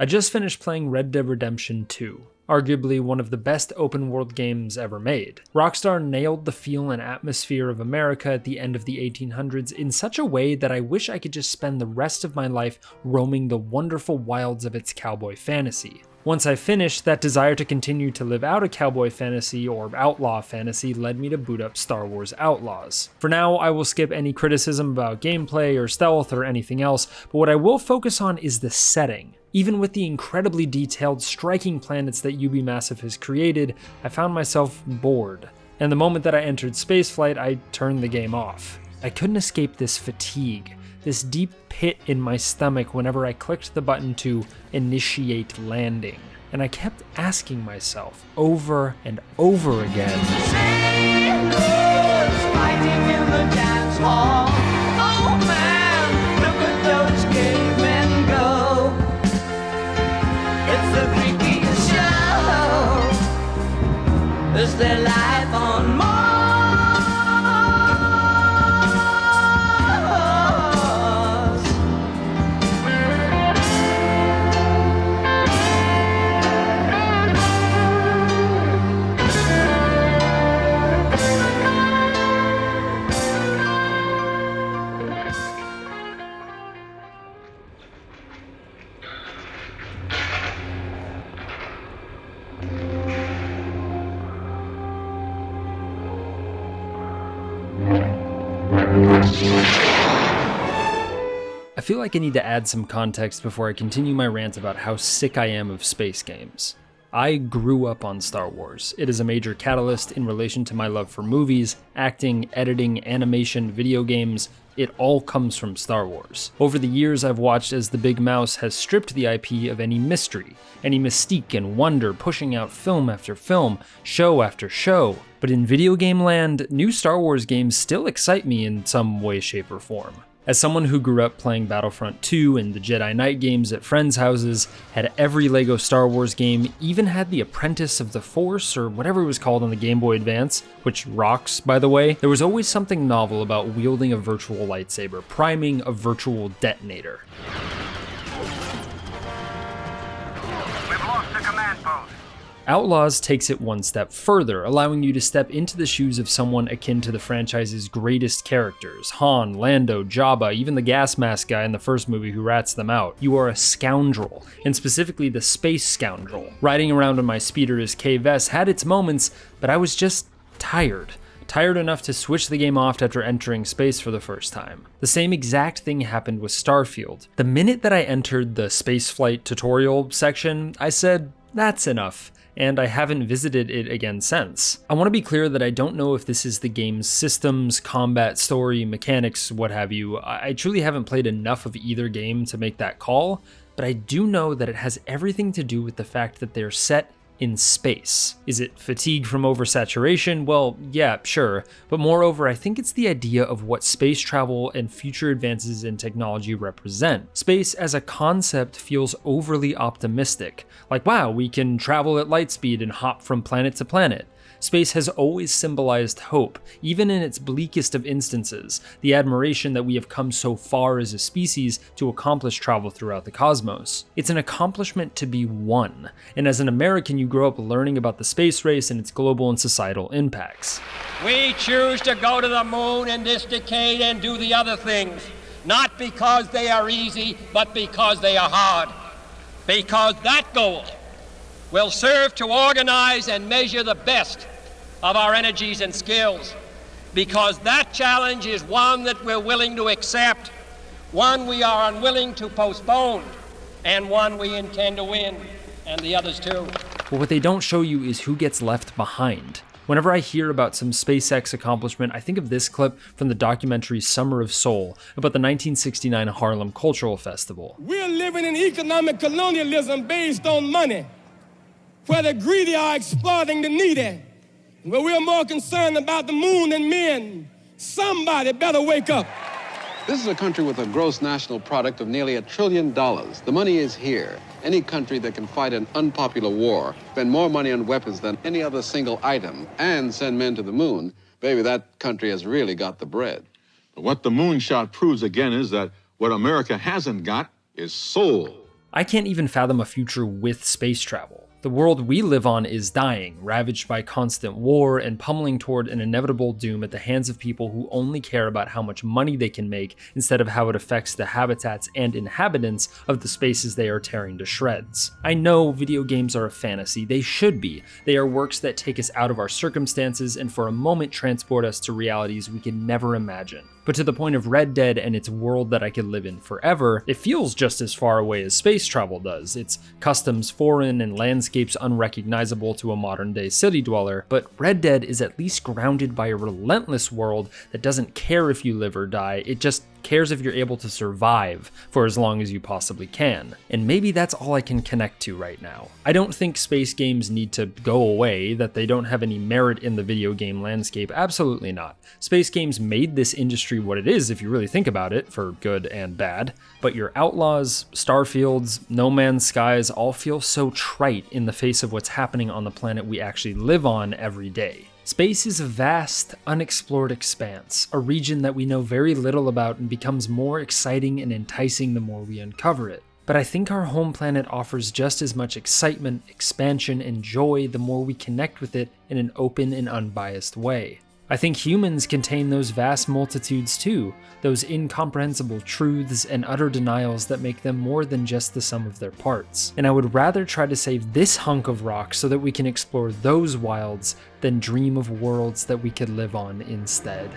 I just finished playing Red Dead Redemption 2, arguably one of the best open-world games ever made. Rockstar nailed the feel and atmosphere of America at the end of the 1800s in such a way that I wish I could just spend the rest of my life roaming the wonderful wilds of its cowboy fantasy. Once I finished, that desire to continue to live out a cowboy fantasy or outlaw fantasy led me to boot up Star Wars Outlaws. For now, I will skip any criticism about gameplay or stealth or anything else, but what I will focus on is the setting. Even with the incredibly detailed, striking planets that UB Massive has created, I found myself bored. And the moment that I entered spaceflight, I turned the game off. I couldn't escape this fatigue, this deep pit in my stomach whenever I clicked the button to initiate landing. And I kept asking myself over and over again, Sailors fighting in the dance hall. Oh man, look at those cavemen go. It's the freakiest show. Is their life on Mars? I feel like I need to add some context before I continue my rant about how sick I am of space games. I grew up on Star Wars. It is a major catalyst in relation to my love for movies, acting, editing, animation, video games. It all comes from Star Wars. Over the years, I've watched as the Big Mouse has stripped the IP of any mystery, any mystique and wonder, pushing out film after film, show after show. But in video game land, new Star Wars games still excite me in some way, shape, or form. As someone who grew up playing Battlefront 2 and the Jedi Knight games at friends' houses, had every LEGO Star Wars game, even had the Apprentice of the Force, or whatever it was called on the Game Boy Advance, which rocks, by the way, there was always something novel about wielding a virtual lightsaber, priming a virtual detonator. We've lost the command post. Outlaws takes it one step further, allowing you to step into the shoes of someone akin to the franchise's greatest characters, Han, Lando, Jabba, even the gas mask guy in the first movie who rats them out. You are a scoundrel, and specifically the space scoundrel. Riding around on my speeder as K-Vess had its moments, but I was just tired. Tired enough to switch the game off after entering space for the first time. The same exact thing happened with Starfield. The minute that I entered the spaceflight tutorial section, I said, that's enough. And I haven't visited it again since. I want to be clear that I don't know if this is the game's systems, combat, story, mechanics, what have you. I truly haven't played enough of either game to make that call, but I do know that it has everything to do with the fact that they're set in space. Is it fatigue from oversaturation? Well, yeah, sure. But moreover, I think it's the idea of what space travel and future advances in technology represent. Space as a concept feels overly optimistic. Like, wow, we can travel at light speed and hop from planet to planet. Space has always symbolized hope, even in its bleakest of instances, the admiration that we have come so far as a species to accomplish travel throughout the cosmos. It's an accomplishment to be won, and as an American you grow up learning about the space race and its global and societal impacts. We choose to go to the moon in this decade and do the other things, not because they are easy, but because they are hard. Because that goal will serve to organize and measure the best of our energies and skills, because that challenge is one that we're willing to accept, one we are unwilling to postpone, and one we intend to win, and the others too. But what they don't show you is who gets left behind. Whenever I hear about some SpaceX accomplishment, I think of this clip from the documentary Summer of Soul about the 1969 Harlem Cultural Festival. We're living in economic colonialism based on money, where the greedy are exploiting the needy, where we're more concerned about the moon than men. Somebody better wake up. This is a country with a gross national product of nearly $1 trillion. The money is here. Any country that can fight an unpopular war, spend more money on weapons than any other single item, and send men to the moon, baby, that country has really got the bread. But what the moonshot proves again is that what America hasn't got is soul. I can't even fathom a future with space travel. The world we live on is dying, ravaged by constant war and pummeling toward an inevitable doom at the hands of people who only care about how much money they can make instead of how it affects the habitats and inhabitants of the spaces they are tearing to shreds. I know video games are a fantasy, they should be. They are works that take us out of our circumstances and for a moment transport us to realities we can never imagine. But to the point of Red Dead and its world that I could live in forever, it feels just as far away as space travel does. Its customs foreign and landscapes unrecognizable to a modern day city dweller, but Red Dead is at least grounded by a relentless world that doesn't care if you live or die, it just cares if you're able to survive for as long as you possibly can. And maybe that's all I can connect to right now. I don't think space games need to go away, that they don't have any merit in the video game landscape, absolutely not. Space games made this industry what it is if you really think about it, for good and bad. But your Outlaws, Starfields, No Man's Skies all feel so trite in the face of what's happening on the planet we actually live on every day. Space is a vast, unexplored expanse, a region that we know very little about and becomes more exciting and enticing the more we uncover it. But I think our home planet offers just as much excitement, expansion, and joy the more we connect with it in an open and unbiased way. I think humans contain those vast multitudes too, those incomprehensible truths and utter denials that make them more than just the sum of their parts. And I would rather try to save this hunk of rock so that we can explore those wilds than dream of worlds that we could live on instead.